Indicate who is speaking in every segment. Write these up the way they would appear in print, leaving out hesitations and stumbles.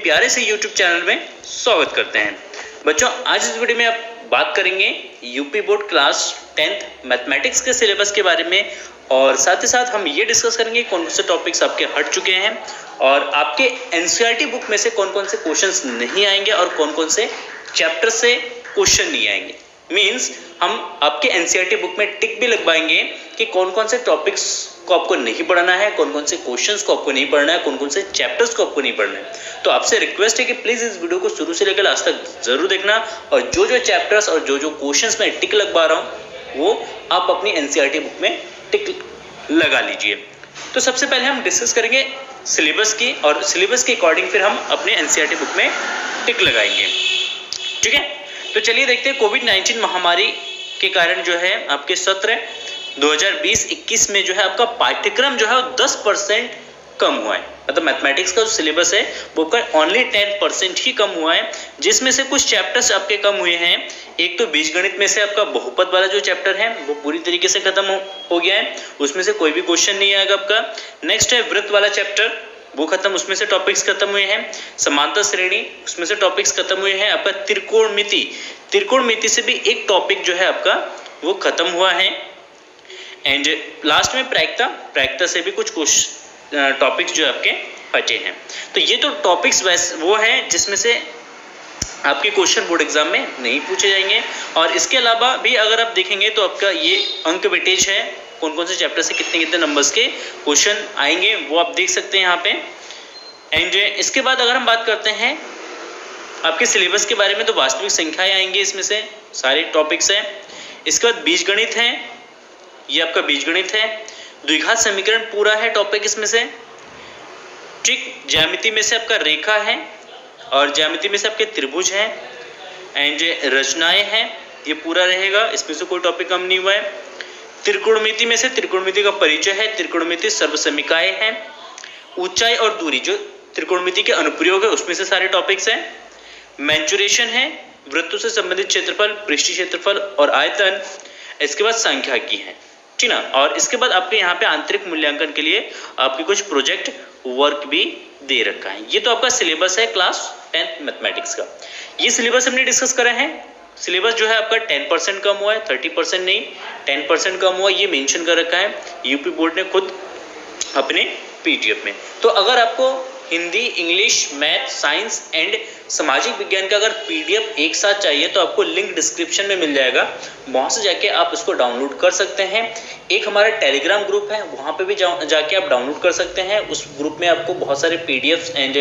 Speaker 1: प्यारे से YouTube channel में स्वागत करते हैं। बच्चों, आज इस वीडियो में आप बात करेंगे UP board class 10th mathematics के सिलेबस के बारे में और साथ ही साथ हम ये डिस्कस करेंगे कौन कौन से टॉपिक्स आपके हट चुके हैं और आपके एनसीईआरटी बुक में से कौन कौन से क्वेश्चंस नहीं आएंगे और कौन कौन से चैप्टर से क्वेश्चन नहीं आएंगे। मीन्स हम आपके एनसीईआरटी बुक में टिक भी लगवाएंगे कि कौन कौन से टॉपिक्स को आपको नहीं पढ़ना है, कौन कौन से क्वेश्चंस को आपको नहीं पढ़ना है, कौन कौन से चैप्टर्स को आपको नहीं पढ़ना है। तो आपसे रिक्वेस्ट है कि प्लीज इस वीडियो को शुरू से लेकर लास्ट तक जरूर देखना और जो जो चैप्टर्स और जो जो क्वेश्चंस मैं टिक लगवा रहा हूँ वो आप अपनी एनसीईआरटी बुक में टिक लगा लीजिए। तो सबसे पहले हम डिस्कस करेंगे सिलेबस की और सिलेबस के अकॉर्डिंग फिर हम अपने एनसीईआरटी बुक में टिक लगाएंगे। ठीक है, तो चलिए देखते हैं कोविड-19 महामारी के कारण जो है आपके सत्र 2020-21 में जो है आपका पाठ्यक्रम जो है 10% कम हुआ है। मतलब मैथमेटिक्स का जो सिलेबस है वो का ओनली 10% ही कम हुआ है, जिसमें से कुछ चैप्टर्स आपके कम हुए हैं। एक तो बीजगणित में से आपका बहुपद वाला जो चैप्टर है वो पूरी तरीके से खत्म हो गया है, उसमें से कोई भी क्वेश्चन नहीं आएगा आपका। नेक्स्ट है वृत्त वाला चैप्टर, वो खत्म, उसमें से टॉपिक्स खत्म हुए हैं। समांतर श्रेणी, उसमें से टॉपिक्स खत्म हुए हैं। आपका त्रिकोणमिति से भी एक टॉपिक जो है आपका वो खत्म हुआ है। एंड लास्ट में प्रायिकता से भी कुछ टॉपिक्स जो आपके बचे हैं। तो ये तो टॉपिक्स वो हैं जिसमें से आपके क्वेश्चन बोर्ड एग्जाम में नहीं पूछे जाएंगे। और इसके अलावा भी अगर आप देखेंगे तो आपका ये अंक वेटेज है, कौन कौन से चैप्टर से कितने कितने नंबर्स के क्वेश्चन आएंगे वो आप देख सकते हैं यहाँ पे। एंड इसके बाद अगर हम बात करते हैं आपके सिलेबस के बारे में तो वास्तविक संख्याएं आएंगे, इसमें से सारे टॉपिक्स हैं। इसके बाद बीजगणित है, ये आपका बीजगणित है। द्विघात समीकरण पूरा है टॉपिक इसमें से। ठीक, ज्यामिति में से आपका रेखा है और ज्यामिति में से आपके त्रिभुज है। एंड रचनाएं हैं, ये पूरा रहेगा, इसमें से कोई टॉपिक कम नहीं हुआ है। त्रिकोणमिति में से त्रिकोणमिति का परिचय है, त्रिकोणमिति सर्वसमीकाएं हैं। ऊंचाई और दूरी जो त्रिकोणमिति के अनुप्रयोग है उसमें से सारे टॉपिक्स हैं। मेंचुरेशन है, वृत्तों से संबंधित क्षेत्रफल, पृष्ठीय क्षेत्रफल और आयतन। इसके बाद सांख्यिकी है, ठीक ना। और इसके बाद आपके यहाँ पे आंतरिक मूल्यांकन के लिए आपके कुछ प्रोजेक्ट वर्क भी दे रखा है। ये तो आपका सिलेबस है क्लास 10th मैथमेटिक्स का। ये सिलेबस हमने डिस्कस करा है। सिलेबस जो है आपका 10% कम हुआ है, 30% नहीं, 10% कम हुआ, ये मेंशन कर रखा है यूपी बोर्ड ने खुद अपने पीडीएफ में। तो अगर आपको Hindi, English, math, science and सामाजिक विज्ञान का अगर पीडीएफ एक साथ चाहिए तो आपको लिंक डिस्क्रिप्शन में मिल जाएगा, वहां से जाके आप इसको डाउनलोड कर सकते हैं। एक हमारा टेलीग्राम ग्रुप है, वहां पे भी जाके आप डाउनलोड कर सकते हैं। उस ग्रुप में आपको बहुत सारे पीडीएफ एंड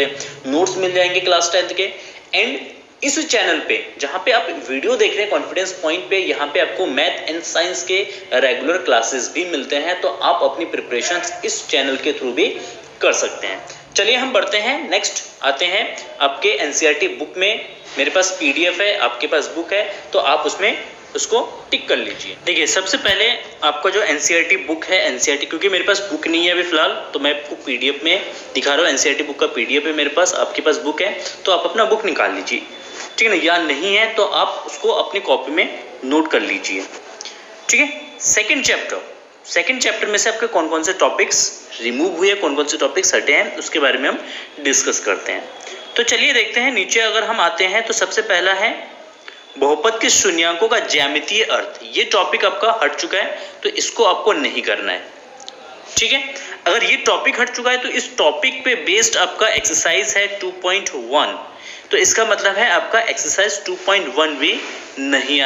Speaker 1: नोट्स मिल जाएंगे क्लास 10th के। एंड इस चैनल पे जहाँ पे आप वीडियो देख रहे हैं कॉन्फिडेंस पॉइंट पे, यहाँ पे आपको मैथ एंड साइंस के रेगुलर क्लासेस भी मिलते हैं, तो आप अपनी प्रिपरेशन इस चैनल के थ्रू भी कर सकते हैं। चलिए हम बढ़ते हैं, नेक्स्ट आते हैं आपके एनसीईआरटी बुक में। मेरे पास पीडीएफ है, आपके पास बुक है, तो आप उसमें उसको टिक कर लीजिए। देखिए, सबसे पहले आपका जो एनसीईआरटी बुक है, एनसीईआरटी, क्योंकि मेरे पास बुक नहीं है अभी फिलहाल तो मैं आपको पीडीएफ में दिखा रहा हूँ। एनसीईआरटी बुक का पीडीएफ है मेरे पास, आपके पास बुक है तो आप अपना बुक निकाल लीजिए, ठीक है ना। या नहीं है तो आप उसको अपनी कॉपी में नोट कर लीजिए, ठीक है। सेकंड चैप्टर में से आपके कौन कौन से टॉपिक्स रिमूव हुए, कौन कौन से टॉपिक्स हटे हैं, उसके बारे में हम डिस्कस करते हैं। तो चलिए देखते हैं, नीचे अगर हम आते हैं तो सबसे पहला है बहुपद के शून्याङ्कों का ज्यामितीय अर्थ। ये टॉपिक आपका हट चुका है तो इसको आपको नहीं करना है, ठीक है। अगर ये टॉपिक हट चुका है तो इस टॉपिक पे बेस्ड आपका एक्सरसाइज है 2.1, तो इसका मतलब है आपका एक्सरसाइज 2.1 भी नहीं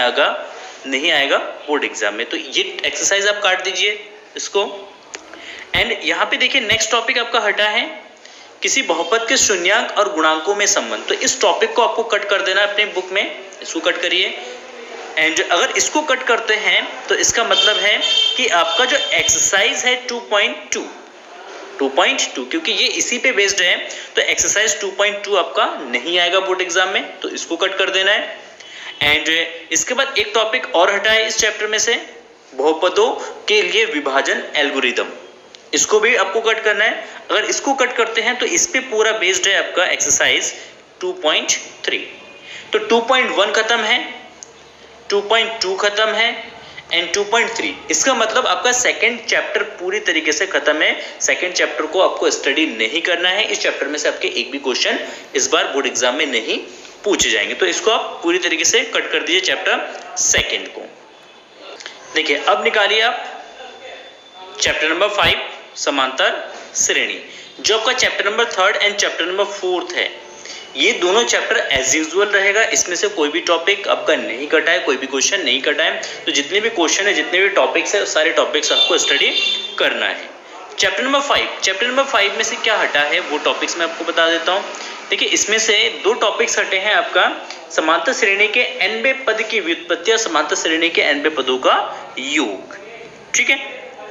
Speaker 1: आएगा बोर्ड एग्जाम में। तो ये एक्सरसाइज आप काट दीजिए इसको। एंड यहाँ पे देखिए नेक्स्ट टॉपिक आपका हटा है किसी बहुपद के शून्याङ्क और गुणांकों में संबंध। तो इस टॉपिक को आपको कट कर देना है अपने बुक में, इसको कट करिए। एंड अगर इसको कट करते हैं तो इसका मतलब है कि आपका जो एक्सरसाइज है 2.2, क्योंकि ये इसी पे बेस्ड है तो एक्सरसाइज 2.2 आपका नहीं आएगा बोर्ड एग्जाम में, तो इसको कट कर देना है। एंड इसके बाद एक टॉपिक और हटा है इस चैप्टर में से, बहुपदों के लिए विभाजन एल्गोरिदम, इसको भी आपको कट करना है। अगर इसको कट करते हैं तो इस पे पूरा बेस्ड है आपका एक्सरसाइज 2.3। तो 2.1 खत्म है, 2.2 खत्म है एंड 2.3। इसका मतलब आपका सेकंड चैप्टर पूरी तरीके से खत्म है। सेकंड चैप्टर को आपको स्टडी नहीं करना है। इस चैप्टर में से आपके एक भी क्वेश्चन इस बार बोर्ड एग्जाम में नहीं पूछे जाएंगे, तो इसको आप पूरी तरीके से कट कर दीजिए चैप्टर सेकंड को। देखिए अब निकालिए आप चैप्टर नंबर 5 समांतर श्रेणी। जो आपका chapter number 3 and chapter number 4 है, ये दोनों चैप्टर एज यूजुअल रहेगा। इसमें से कोई भी टॉपिक आपका नहीं कटा है, कोई भी क्वेश्चन नहीं कटा है। तो जितने भी क्वेश्चन है, जितने भी टॉपिक्स है, सारे टॉपिक्स आपको स्टडी करना है। चैप्टर नंबर 5 में से क्या हटा है वो टॉपिक्स मैं आपको बता देता हूँ। देखिए इसमें से 2 टॉपिक्स हटे हैं आपका समांतर श्रेणी के nवें पद की व्युत्पत्ति और समांतर श्रेणी के nवें पदों का योग। ठीक है,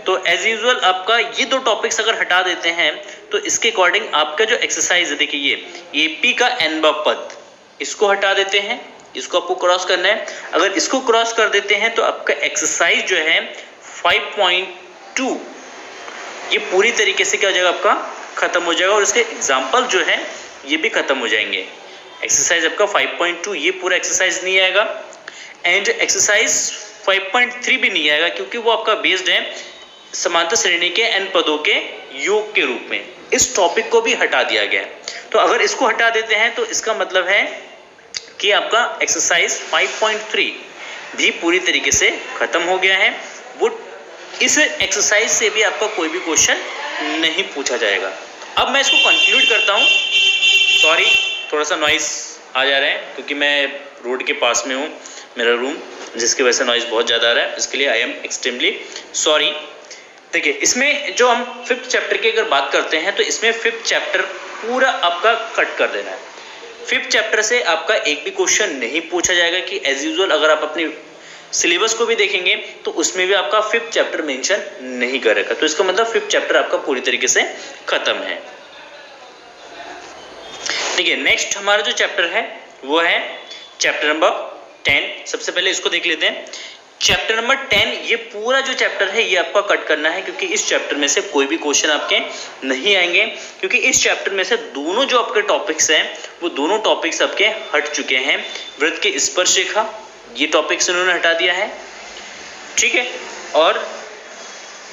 Speaker 1: तो एज यूजुअल आपका ये 2 टॉपिक्स अगर हटा देते हैं तो इसके अकॉर्डिंग आपका जो एक्सरसाइज है, देखिए ये p का nवां पद, इसको हटा देते हैं, इसको आपको क्रॉस करना है। अगर इसको क्रॉस कर देते हैं तो आपका एक्सरसाइज जो है 5.2 ये पूरी तरीके से क्या हो जाएगा, आपका खत्म हो जाएगा और इसके एग्जाम्पल जो है ये भी खत्म हो जाएंगे। एक्सरसाइज आपका 5.2 ये पूरा एक्सरसाइज नहीं आएगा एंड एक्सरसाइज 5.3 भी नहीं आएगा, क्योंकि वो आपका बेस्ड है समांतर श्रेणी के n पदों के योग के रूप में। इस टॉपिक को भी हटा दिया गया है। तो अगर इसको हटा देते हैं तो इसका मतलब है कि आपका एक्सरसाइज 5.3 भी पूरी तरीके से खत्म हो गया है। वो इस एक्सरसाइज से भी आपका कोई भी क्वेश्चन नहीं पूछा जाएगा। अब मैं इसको कंक्लूड करता हूँ। सॉरी, थोड़ा सा नॉइस आ जा रहा है क्योंकि मैं रोड के पास में हूँ, मेरा रूम, जिसकी वजह से नॉइस बहुत ज़्यादा आ रहा है। इसके लिए आई एम एक्सट्रीमली सॉरी। देखिए इसमें जो हम 5th चैप्टर की अगर बात करते हैं तो इसमें 5th चैप्टर पूरा आपका कट कर देना है। 5th चैप्टर से आपका एक भी क्वेश्चन नहीं पूछा जाएगा कि एज यूजुअल अगर आप अपनी सिलेबस को भी देखेंगे तो उसमें भी आपका 5th चैप्टर मेंशन नहीं करेगा। तो इसका मतलब 5th चैप्टर आपका पूरी तरीके से खत्म है। देखिए नेक्स्ट हमारा जो चैप्टर है वो है चैप्टर नंबर 10। सबसे पहले इसको देख लेते हैं। चैप्टर नंबर 10 ये पूरा जो चैप्टर है ये आपका कट करना है, क्योंकि इस चैप्टर में से कोई भी क्वेश्चन आपके नहीं आएंगे, क्योंकि इस चैप्टर में से दोनों जो आपके टॉपिक्स हैं वो दोनों टॉपिक्स आपके हट चुके हैं। वृत्त की स्पर्श रेखा ये टॉपिक्स इन्होंने हटा दिया है, ठीक है, और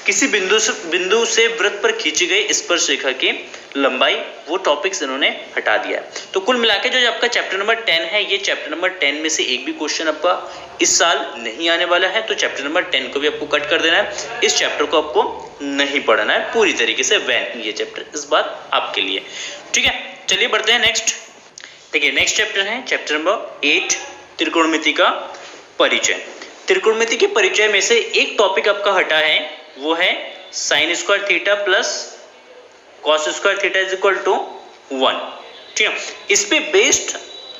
Speaker 1: किसी बिंदु से वृत्त पर खींची गई स्पर्श रेखा की लंबाई वो टॉपिक्स इन्होंने हटा दिया है। तो कुल मिलाके जो आपका चैप्टर नंबर 10 है, ये चैप्टर नंबर 10 में से एक भी क्वेश्चन आपका इस साल नहीं आने वाला है। तो चैप्टर नंबर 10 को भी आपको कट कर देना है। इस चैप्टर को आपको नहीं पढ़ना है पूरी तरीके से। वैन ये चैप्टर इस बार आपके लिए, ठीक है। चलिए बढ़ते हैं नेक्स्ट। देखिए नेक्स्ट चैप्टर है चैप्टर नंबर 8 त्रिकोणमिति का परिचय। त्रिकोणमिति के परिचय में से एक टॉपिक आपका हटा है, वो है sine square theta plus cos square theta is equal to 1, ठीक है। इस पे बेस्ड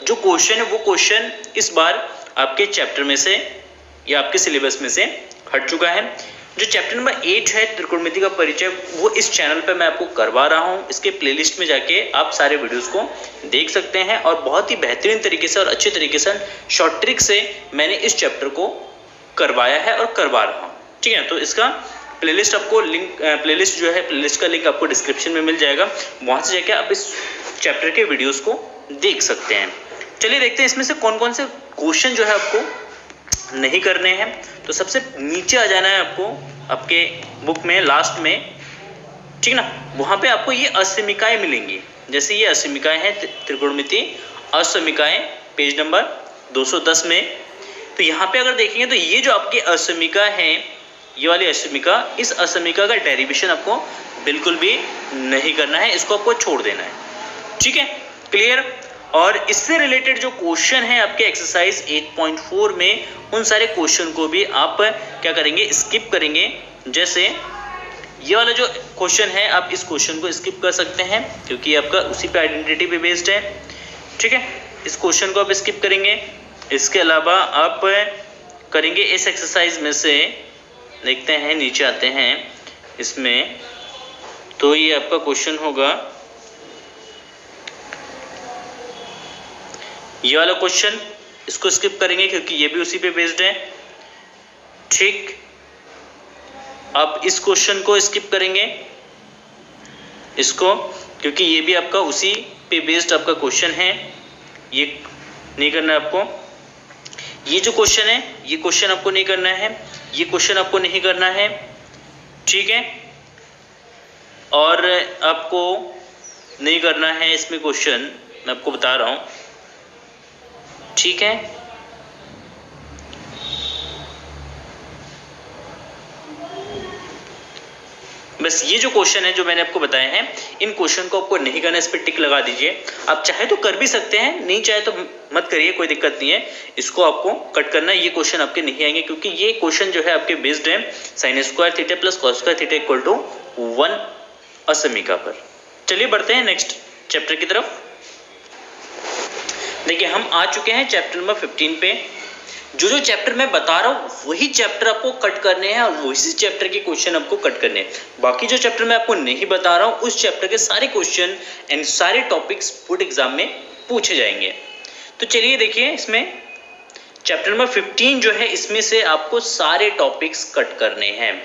Speaker 1: जो क्वेश्चन है वो क्वेश्चन इस बार आपके चैप्टर में से या आपके सिलेबस में से हट चुका है। जो चैप्टर नंबर 8 है त्रिकोणमिति का परिचय, वो इस चैनल पे मैं आपको करवा रहा हूँ। इसके प्लेलिस्ट में जाके आप सारे वीडियोस को देख सकते हैं और बहुत ही बेहतरीन तरीके से और अच्छे तरीके से शॉर्ट ट्रिक से मैंने इस चैप्टर को करवाया है और करवा रहा हूँ, ठीक है। तो इसका प्लेलिस्ट आपको लिंक प्लेलिस्ट जो है प्लेलिस्ट का लिंक आपको डिस्क्रिप्शन में मिल जाएगा, वहाँ से जाके आप इस चैप्टर के वीडियोस को देख सकते हैं। चलिए देखते हैं इसमें से कौन कौन से क्वेश्चन जो है आपको नहीं करने हैं। तो सबसे नीचे आ जाना है आपको आपके बुक में लास्ट में, ठीक ना, वहाँ पे आपको ये असमीकाएँ मिलेंगी। जैसे ये असमीकाएँ हैं त्रिकोणमिति असमीकाएँ पेज नंबर 210 में। तो यहाँ पे अगर देखेंगे तो ये जो आपकी असमीका है, ये वाली असमीका, इस असमीका का डेरिवेशन आपको बिल्कुल भी नहीं करना है, इसको आपको छोड़ देना है, ठीक है, क्लियर। और इससे रिलेटेड जो क्वेश्चन है आपके एक्सरसाइज 8.4 में, उन सारे क्वेश्चन को भी आप क्या करेंगे, स्किप करेंगे। जैसे ये वाला जो क्वेश्चन है, आप इस क्वेश्चन को स्किप कर सकते हैं क्योंकि आपका उसी पे आइडेंटिटी पे बेस्ड है, ठीक है। इस क्वेश्चन को आप स्किप करेंगे। इसके अलावा आप करेंगे इस एक्सरसाइज में से, देखते हैं नीचे आते हैं इसमें, तो ये आपका क्वेश्चन होगा ये वाला क्वेश्चन, इसको स्किप करेंगे क्योंकि ये भी उसी पे बेस्ड है, ठीक। अब इस क्वेश्चन को स्किप करेंगे इसको, क्योंकि ये भी आपका उसी पे बेस्ड आपका क्वेश्चन है, ये नहीं करना है आपको। ये जो क्वेश्चन है ये क्वेश्चन आपको नहीं करना है। ये क्वेश्चन आपको नहीं करना है, ठीक है। और आपको नहीं करना है इसमें क्वेश्चन, मैं आपको बता रहा हूँ, ठीक है। बस ये जो क्वेश्चन है जो मैंने आपको बताए हैं, इन क्वेश्चन को आपको नहीं करना, इस पर टिक लगा दीजिए। आप चाहे तो कर भी सकते हैं, नहीं चाहे तो मत करिए, कोई दिक्कत नहीं है। इसको आपको कट करना है, ये क्वेश्चन आपके नहीं आएंगे क्योंकि ये क्वेश्चन जो है आपके बेस्ड है sin square theta plus cos square theta equal to 1 असमीका पर। चलिए बढ़ते हैं नेक्स्ट चैप्टर की तरफ। देखिए हम आ चुके हैं चैप्टर नंबर 15 पे। जो चैप्टर मैं बता रहा हूँ वही चैप्टर आपको कट करने हैं और वही चैप्टर के क्वेश्चन आपको कट करने हैं। बाकी जो चैप्टर मैं आपको नहीं बता रहा हूँ उस चैप्टर के सारे क्वेश्चन एंड सारे टॉपिक्स बोर्ड एग्जाम में पूछे जाएंगे। तो चलिए देखिए, इसमें चैप्टर नंबर 15 जो है इसमें से आपको सारे टॉपिक्स कट करने हैं,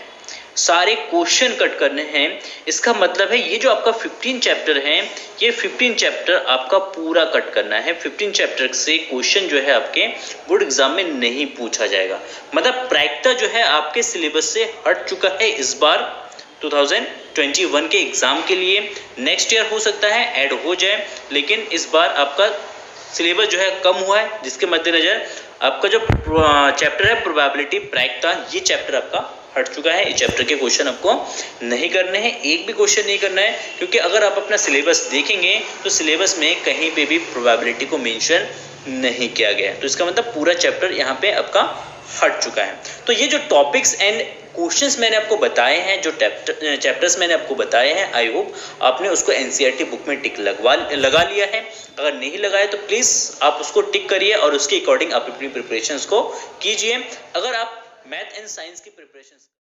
Speaker 1: सारे क्वेश्चन कट करने हैं। इसका मतलब है ये जो आपका 15 चैप्टर है, ये 15 चैप्टर आपका पूरा कट करना है। 15 चैप्टर से क्वेश्चन जो है आपके बोर्ड एग्जाम में नहीं पूछा जाएगा। मतलब प्रायिकता जो है आपके सिलेबस से हट चुका है इस बार 2021 के एग्जाम के लिए। नेक्स्ट ईयर हो सकता है ऐड हो जाए, लेकिन इस बार आपका सिलेबस जो है कम हुआ है, जिसके मद्देनजर आपका जो चैप्टर है प्रोबेबिलिटी प्रायिकता, ये चैप्टर आपका हट चुका है। इस चैप्टर के क्वेश्चन आपको नहीं करने हैं, एक भी क्वेश्चन नहीं करना है, क्योंकि अगर आप अपना सिलेबस देखेंगे तो सिलेबस में कहीं पे भी प्रोबेबिलिटी को मेंशन नहीं किया गया है। तो इसका मतलब पूरा चैप्टर यहाँ पे आपका हट चुका है। तो ये जो टॉपिक्स एंड क्वेश्चंस मैंने आपको बताए हैं, जो चैप्टर्स मैंने आपको बताए हैं, आई होप आपने उसको एनसीईआरटी बुक में टिक लगा लिया है। अगर नहीं लगाया तो प्लीज़ आप उसको टिक करिए और उसके अकॉर्डिंग आप अपनी प्रिपरेशंस को कीजिए। अगर आप मैथ एंड साइंस की प्रिपरेशन